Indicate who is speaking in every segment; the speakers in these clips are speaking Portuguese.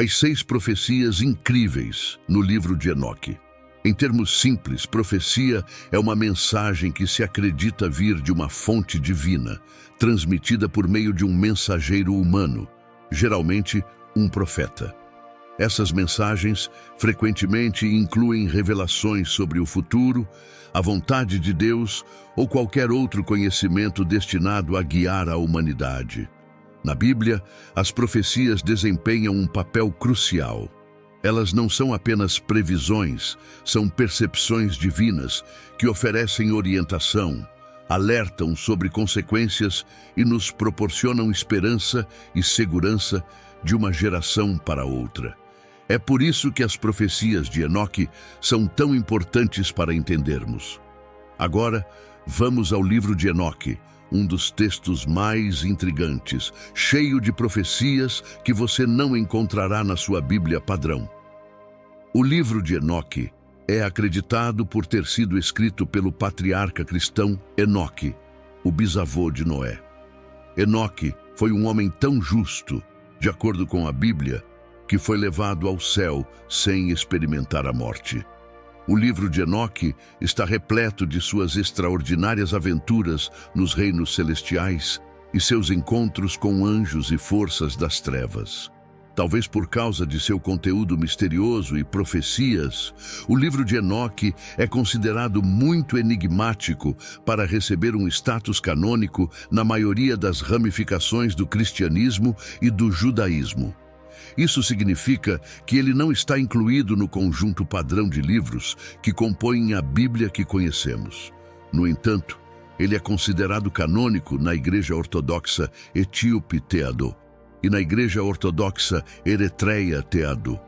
Speaker 1: as 6 profecias incríveis no livro de Enoque. Em termos simples, profecia é uma mensagem que se acredita vir de uma fonte divina, transmitida por meio de um mensageiro humano, geralmente um profeta. Essas mensagens frequentemente incluem revelações sobre o futuro, a vontade de Deus ou qualquer outro conhecimento destinado a guiar a humanidade. Na Bíblia, as profecias desempenham um papel crucial. Elas não são apenas previsões, são percepções divinas que oferecem orientação, alertam sobre consequências e nos proporcionam esperança e segurança de uma geração para outra. É por isso que as profecias de Enoque são tão importantes para entendermos. Agora, vamos ao livro de Enoque, um dos textos mais intrigantes, cheio de profecias que você não encontrará na sua Bíblia padrão. O livro de Enoque é acreditado por ter sido escrito pelo patriarca cristão Enoque, o bisavô de Noé. Enoque foi um homem tão justo, de acordo com a Bíblia, que foi levado ao céu sem experimentar a morte. O livro de Enoque está repleto de suas extraordinárias aventuras nos reinos celestiais e seus encontros com anjos e forças das trevas. Talvez por causa de seu conteúdo misterioso e profecias, o livro de Enoque é considerado muito enigmático para receber um status canônico na maioria das ramificações do cristianismo e do judaísmo. Isso significa que ele não está incluído no conjunto padrão de livros que compõem a Bíblia que conhecemos. No entanto, ele é considerado canônico na Igreja Ortodoxa Etíope Teado e na Igreja Ortodoxa Eretreia Teado.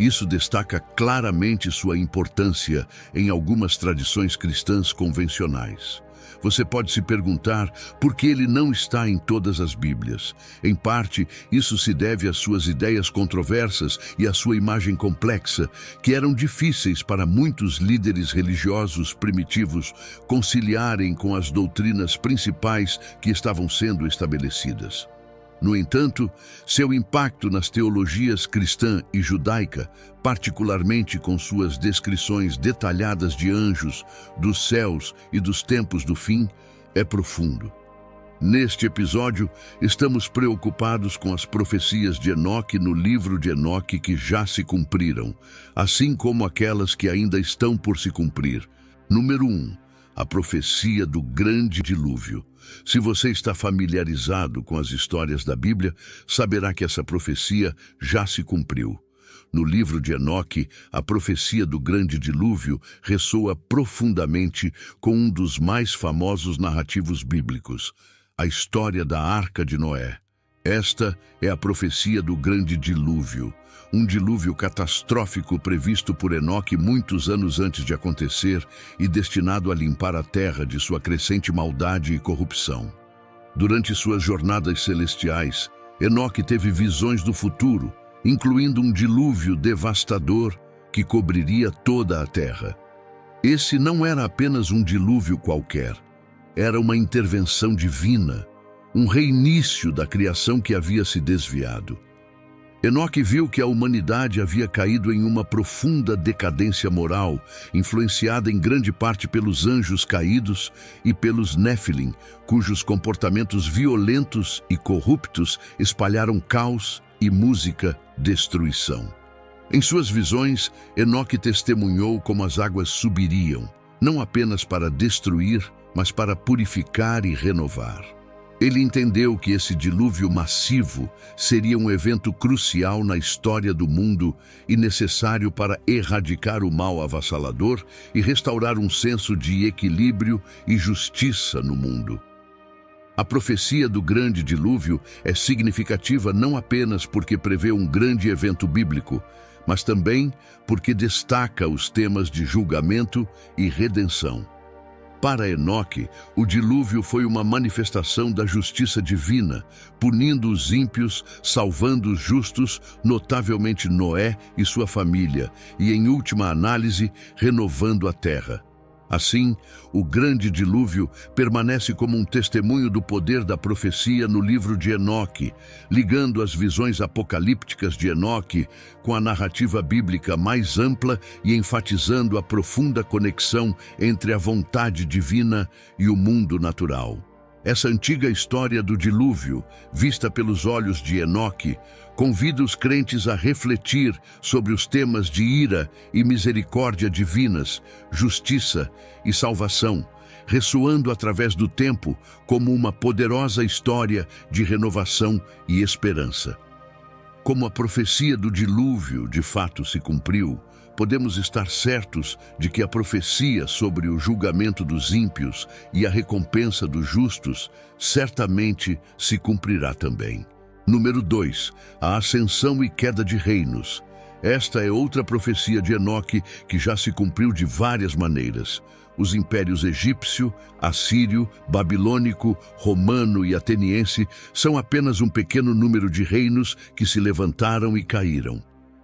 Speaker 1: Isso destaca claramente sua importância em algumas tradições cristãs convencionais. Você pode se perguntar por que ele não está em todas as Bíblias. Em parte, isso se deve às suas ideias controversas e à sua imagem complexa, que eram difíceis para muitos líderes religiosos primitivos conciliarem com as doutrinas principais que estavam sendo estabelecidas. No entanto, seu impacto nas teologias cristã e judaica, particularmente com suas descrições detalhadas de anjos, dos céus e dos tempos do fim, é profundo. Neste episódio, estamos preocupados com as profecias de Enoque no livro de Enoque que já se cumpriram, assim como aquelas que ainda estão por se cumprir. Número 1. A profecia do grande dilúvio. Se você está familiarizado com as histórias da Bíblia, saberá que essa profecia já se cumpriu. No livro de Enoque, a profecia do grande dilúvio ressoa profundamente com um dos mais famosos narrativos bíblicos, a história da Arca de Noé. Esta é a profecia do grande dilúvio, um dilúvio catastrófico previsto por Enoque muitos anos antes de acontecer e destinado a limpar a terra de sua crescente maldade e corrupção. Durante suas jornadas celestiais, Enoque teve visões do futuro, incluindo um dilúvio devastador que cobriria toda a terra. Esse não era apenas um dilúvio qualquer, era uma intervenção divina, um reinício da criação que havia se desviado. Enoque viu que a humanidade havia caído em uma profunda decadência moral, influenciada em grande parte pelos anjos caídos e pelos Néfilim, cujos comportamentos violentos e corruptos espalharam caos e música destruição. Em suas visões, Enoque testemunhou como as águas subiriam, não apenas para destruir, mas para purificar e renovar. Ele entendeu que esse dilúvio massivo seria um evento crucial na história do mundo e necessário para erradicar o mal avassalador e restaurar um senso de equilíbrio e justiça no mundo. A profecia do grande dilúvio é significativa não apenas porque prevê um grande evento bíblico, mas também porque destaca os temas de julgamento e redenção. Para Enoque, o dilúvio foi uma manifestação da justiça divina, punindo os ímpios, salvando os justos, notavelmente Noé e sua família, e, em última análise, renovando a terra. Assim, o grande dilúvio permanece como um testemunho do poder da profecia no livro de Enoque, ligando as visões apocalípticas de Enoque com a narrativa bíblica mais ampla e enfatizando a profunda conexão entre a vontade divina e o mundo natural. Essa antiga história do dilúvio, vista pelos olhos de Enoque, convida os crentes a refletir sobre os temas de ira e misericórdia divinas, justiça e salvação, ressoando através do tempo como uma poderosa história de renovação e esperança. Como a profecia do dilúvio de fato se cumpriu, podemos estar certos de que a profecia sobre o julgamento dos ímpios e a recompensa dos justos certamente se cumprirá também. Número 2. A ascensão e queda de reinos. Esta é outra profecia de Enoque que já se cumpriu de várias maneiras. Os impérios egípcio, assírio, babilônico, romano e ateniense são apenas um pequeno número de reinos que se levantaram e caíram.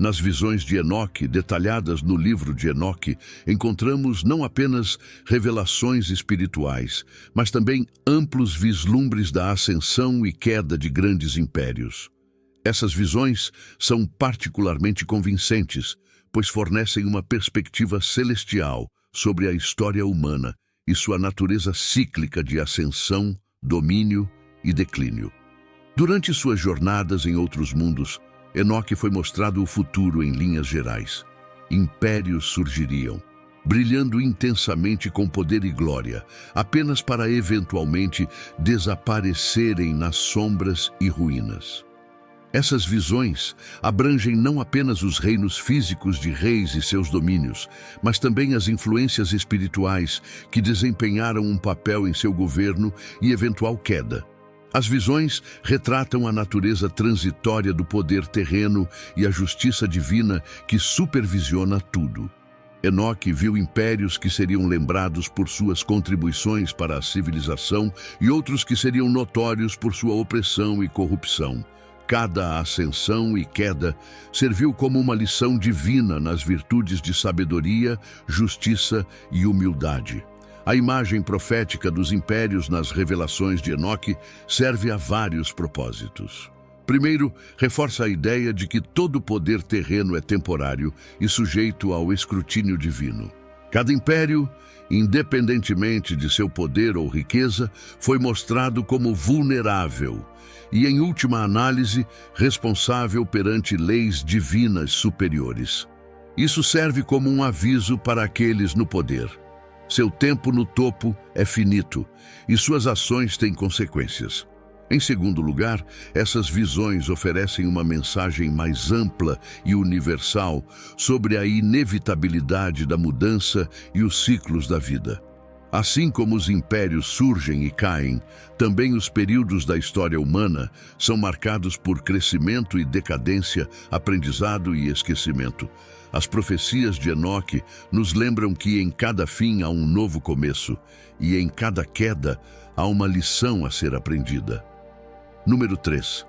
Speaker 1: Nas visões de Enoque, detalhadas no livro de Enoque, encontramos não apenas revelações espirituais, mas também amplos vislumbres da ascensão e queda de grandes impérios. Essas visões são particularmente convincentes, pois fornecem uma perspectiva celestial sobre a história humana e sua natureza cíclica de ascensão, domínio e declínio. Durante suas jornadas em outros mundos, Enoque foi mostrado o futuro em linhas gerais. Impérios surgiriam, brilhando intensamente com poder e glória, apenas para eventualmente desaparecerem nas sombras e ruínas. Essas visões abrangem não apenas os reinos físicos de reis e seus domínios, mas também as influências espirituais que desempenharam um papel em seu governo e eventual queda. As visões retratam a natureza transitória do poder terreno e a justiça divina que supervisiona tudo. Enoque viu impérios que seriam lembrados por suas contribuições para a civilização e outros que seriam notórios por sua opressão e corrupção. Cada ascensão e queda serviu como uma lição divina nas virtudes de sabedoria, justiça e humildade. A imagem profética dos impérios nas revelações de Enoque serve a vários propósitos. Primeiro, reforça a ideia de que todo poder terreno é temporário e sujeito ao escrutínio divino. Cada império, independentemente de seu poder ou riqueza, foi mostrado como vulnerável e, em última análise, responsável perante leis divinas superiores. Isso serve como um aviso para aqueles no poder. Seu tempo no topo é finito e suas ações têm consequências. Em segundo lugar, essas visões oferecem uma mensagem mais ampla e universal sobre a inevitabilidade da mudança e os ciclos da vida. Assim como os impérios surgem e caem, também os períodos da história humana são marcados por crescimento e decadência, aprendizado e esquecimento. As profecias de Enoque nos lembram que em cada fim há um novo começo e em cada queda há uma lição a ser aprendida. Número 3.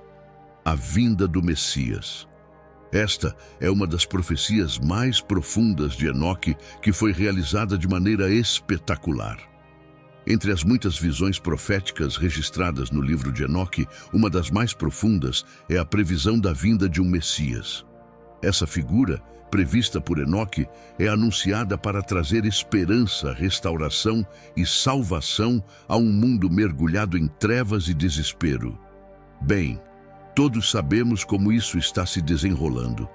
Speaker 1: A vinda do Messias. Esta é uma das profecias mais profundas de Enoque que foi realizada de maneira espetacular. Entre as muitas visões proféticas registradas no livro de Enoque, uma das mais profundas é a previsão da vinda de um Messias. Essa figura, prevista por Enoque, é anunciada para trazer esperança, restauração e salvação a um mundo mergulhado em trevas e desespero. Bem, todos sabemos como isso está se desenrolando.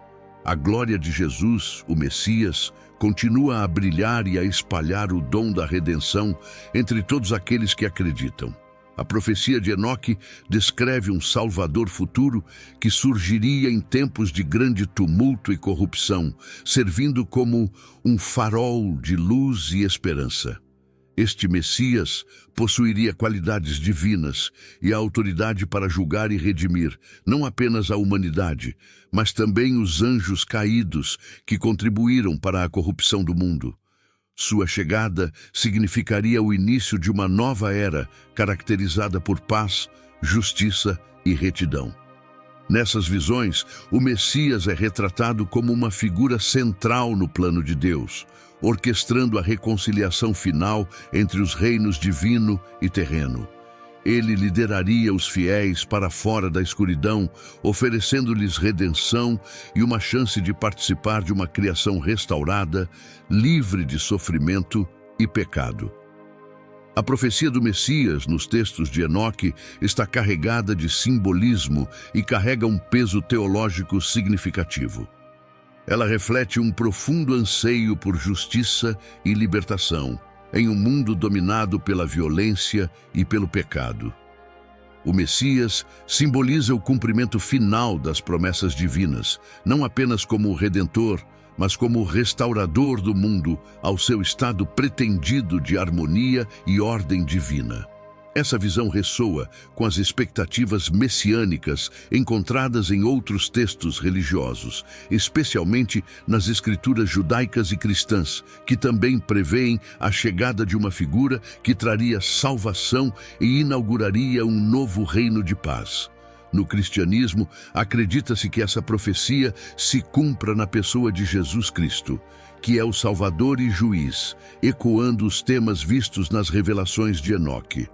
Speaker 1: A glória de Jesus, o Messias, continua a brilhar e a espalhar o dom da redenção entre todos aqueles que acreditam. A profecia de Enoque descreve um Salvador futuro que surgiria em tempos de grande tumulto e corrupção, servindo como um farol de luz e esperança. Este Messias possuiria qualidades divinas e a autoridade para julgar e redimir não apenas a humanidade, mas também os anjos caídos que contribuíram para a corrupção do mundo. Sua chegada significaria o início de uma nova era caracterizada por paz, justiça e retidão. Nessas visões, o Messias é retratado como uma figura central no plano de Deus, orquestrando a reconciliação final entre os reinos divino e terreno. Ele lideraria os fiéis para fora da escuridão, oferecendo-lhes redenção e uma chance de participar de uma criação restaurada, livre de sofrimento e pecado. A profecia do Messias, nos textos de Enoque, está carregada de simbolismo e carrega um peso teológico significativo. Ela reflete um profundo anseio por justiça e libertação, em um mundo dominado pela violência e pelo pecado. O Messias simboliza o cumprimento final das promessas divinas, não apenas como o Redentor, mas como o restaurador do mundo ao seu estado pretendido de harmonia e ordem divina. Essa visão ressoa com as expectativas messiânicas encontradas em outros textos religiosos, especialmente nas escrituras judaicas e cristãs, que também prevêem a chegada de uma figura que traria salvação e inauguraria um novo reino de paz. No cristianismo, acredita-se que essa profecia se cumpra na pessoa de Jesus Cristo, que é o Salvador e Juiz, ecoando os temas vistos nas revelações de Enoque.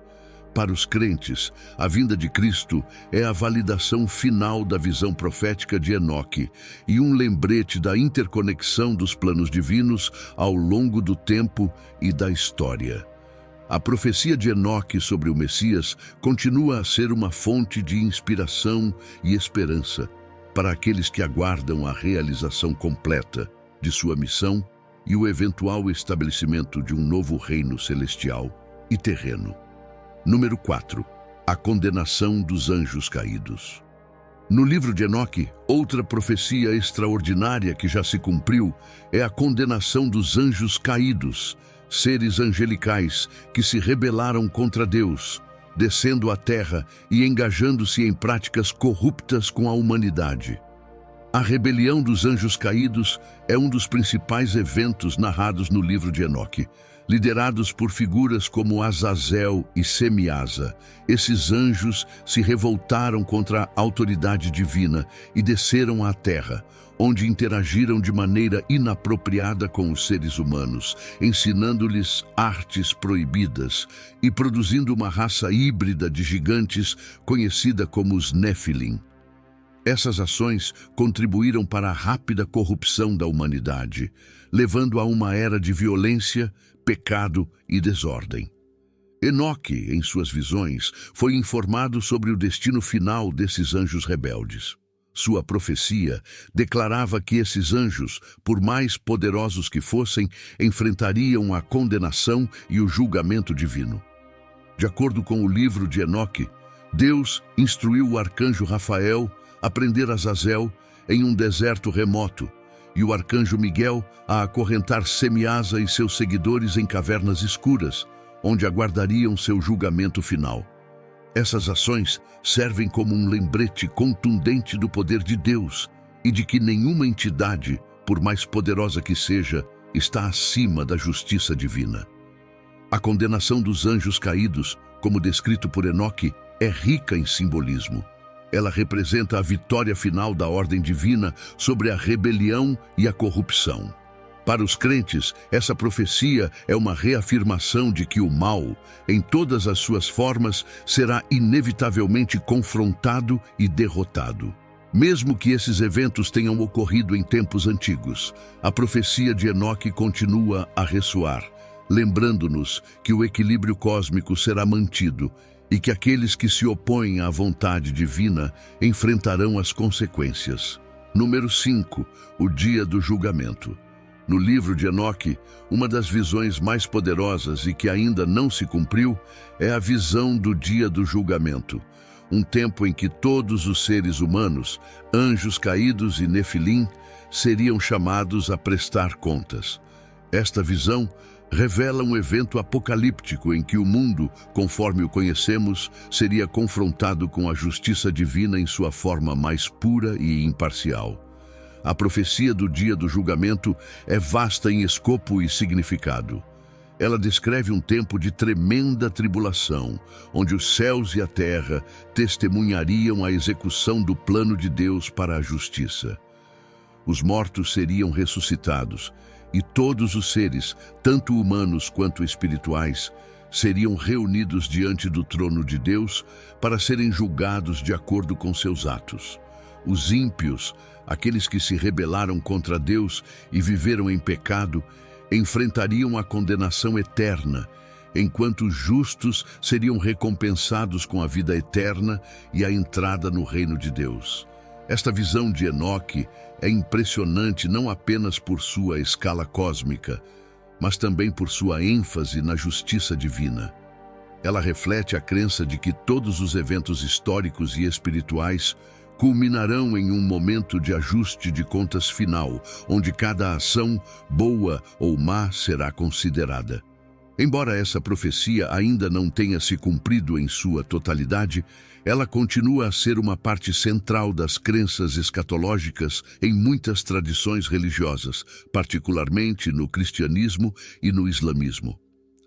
Speaker 1: Para os crentes, a vinda de Cristo é a validação final da visão profética de Enoque e um lembrete da interconexão dos planos divinos ao longo do tempo e da história. A profecia de Enoque sobre o Messias continua a ser uma fonte de inspiração e esperança para aqueles que aguardam a realização completa de sua missão e o eventual estabelecimento de um novo reino celestial e terreno. Número 4. A condenação dos anjos caídos. No livro de Enoque, outra profecia extraordinária que já se cumpriu é a condenação dos anjos caídos, seres angelicais que se rebelaram contra Deus, descendo à terra e engajando-se em práticas corruptas com a humanidade. A rebelião dos anjos caídos é um dos principais eventos narrados no livro de Enoque. Liderados por figuras como Azazel e Semiasa, esses anjos se revoltaram contra a autoridade divina e desceram à terra, onde interagiram de maneira inapropriada com os seres humanos, ensinando-lhes artes proibidas e produzindo uma raça híbrida de gigantes conhecida como os Néfilim. Essas ações contribuíram para a rápida corrupção da humanidade, levando a uma era de violência, pecado e desordem. Enoque, em suas visões, foi informado sobre o destino final desses anjos rebeldes. Sua profecia declarava que esses anjos, por mais poderosos que fossem, enfrentariam a condenação e o julgamento divino. De acordo com o livro de Enoque, Deus instruiu o arcanjo Rafael a prender Azazel em um deserto remoto e o arcanjo Miguel a acorrentar Semiasa e seus seguidores em cavernas escuras, onde aguardariam seu julgamento final. Essas ações servem como um lembrete contundente do poder de Deus e de que nenhuma entidade, por mais poderosa que seja, está acima da justiça divina. A condenação dos anjos caídos, como descrito por Enoque, é rica em simbolismo. Ela representa a vitória final da ordem divina sobre a rebelião e a corrupção. Para os crentes, essa profecia é uma reafirmação de que o mal, em todas as suas formas, será inevitavelmente confrontado e derrotado. Mesmo que esses eventos tenham ocorrido em tempos antigos, a profecia de Enoque continua a ressoar, lembrando-nos que o equilíbrio cósmico será mantido e que aqueles que se opõem à vontade divina enfrentarão as consequências. Número 5. O dia do julgamento. No livro de Enoque, uma das visões mais poderosas e que ainda não se cumpriu é a visão do dia do julgamento, um tempo em que todos os seres humanos, anjos caídos e nefilim, seriam chamados a prestar contas. Esta visão revela um evento apocalíptico em que o mundo, conforme o conhecemos, seria confrontado com a justiça divina em sua forma mais pura e imparcial. A profecia do dia do julgamento é vasta em escopo e significado. Ela descreve um tempo de tremenda tribulação, onde os céus e a terra testemunhariam a execução do plano de Deus para a justiça. Os mortos seriam ressuscitados, e todos os seres, tanto humanos quanto espirituais, seriam reunidos diante do trono de Deus para serem julgados de acordo com seus atos. Os ímpios, aqueles que se rebelaram contra Deus e viveram em pecado, enfrentariam a condenação eterna, enquanto os justos seriam recompensados com a vida eterna e a entrada no reino de Deus. Esta visão de Enoque é impressionante não apenas por sua escala cósmica, mas também por sua ênfase na justiça divina. Ela reflete a crença de que todos os eventos históricos e espirituais culminarão em um momento de ajuste de contas final, onde cada ação, boa ou má, será considerada. Embora essa profecia ainda não tenha se cumprido em sua totalidade, ela continua a ser uma parte central das crenças escatológicas em muitas tradições religiosas, particularmente no cristianismo e no islamismo.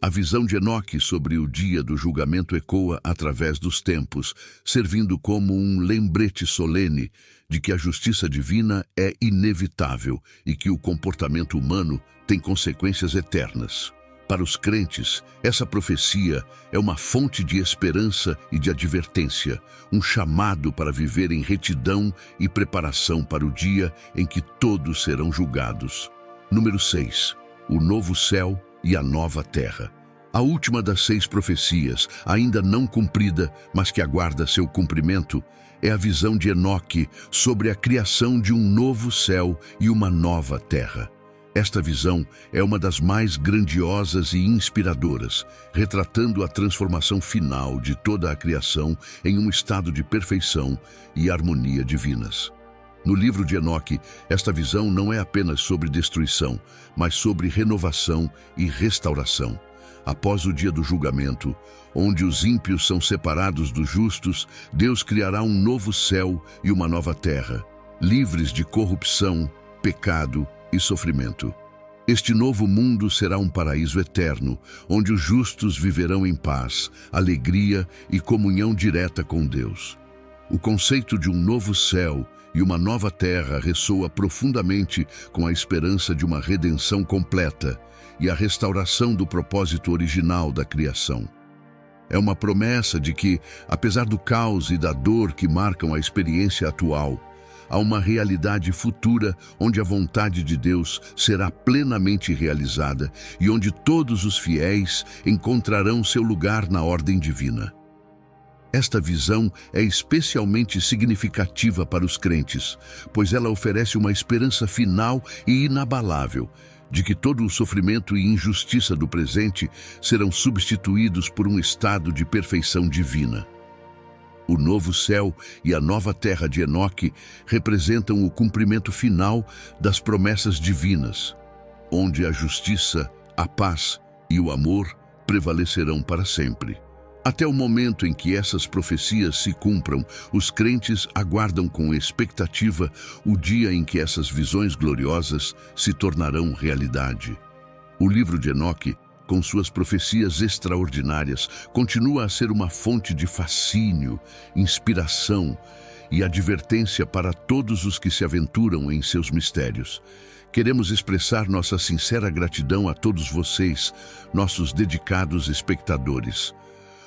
Speaker 1: A visão de Enoque sobre o dia do julgamento ecoa através dos tempos, servindo como um lembrete solene de que a justiça divina é inevitável e que o comportamento humano tem consequências eternas. Para os crentes, essa profecia é uma fonte de esperança e de advertência, um chamado para viver em retidão e preparação para o dia em que todos serão julgados. Número 6. O novo céu e a nova terra. A última das 6 profecias, ainda não cumprida, mas que aguarda seu cumprimento, é a visão de Enoque sobre a criação de um novo céu e uma nova terra. Esta visão é uma das mais grandiosas e inspiradoras, retratando a transformação final de toda a criação em um estado de perfeição e harmonia divinas. No livro de Enoque, esta visão não é apenas sobre destruição, mas sobre renovação e restauração. Após o dia do julgamento, onde os ímpios são separados dos justos, Deus criará um novo céu e uma nova terra, livres de corrupção, pecado e sofrimento. Este novo mundo será um paraíso eterno, onde os justos viverão em paz, alegria e comunhão direta com Deus. O conceito de um novo céu e uma nova terra ressoa profundamente com a esperança de uma redenção completa e a restauração do propósito original da criação. É uma promessa de que, apesar do caos e da dor que marcam a experiência atual, há uma realidade futura onde a vontade de Deus será plenamente realizada e onde todos os fiéis encontrarão seu lugar na ordem divina. Esta visão é especialmente significativa para os crentes, pois ela oferece uma esperança final e inabalável de que todo o sofrimento e injustiça do presente serão substituídos por um estado de perfeição divina. O novo céu e a nova terra de Enoque representam o cumprimento final das promessas divinas, onde a justiça, a paz e o amor prevalecerão para sempre. Até o momento em que essas profecias se cumpram, os crentes aguardam com expectativa o dia em que essas visões gloriosas se tornarão realidade. O livro de Enoque, com suas profecias extraordinárias, continua a ser uma fonte de fascínio, inspiração e advertência para todos os que se aventuram em seus mistérios. Queremos expressar nossa sincera gratidão a todos vocês, nossos dedicados espectadores.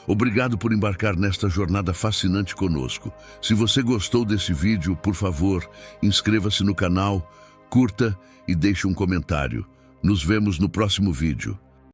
Speaker 1: Obrigado por embarcar nesta jornada fascinante conosco. Se você gostou desse vídeo, por favor, inscreva-se no canal, curta e deixe um comentário. Nos vemos no próximo vídeo.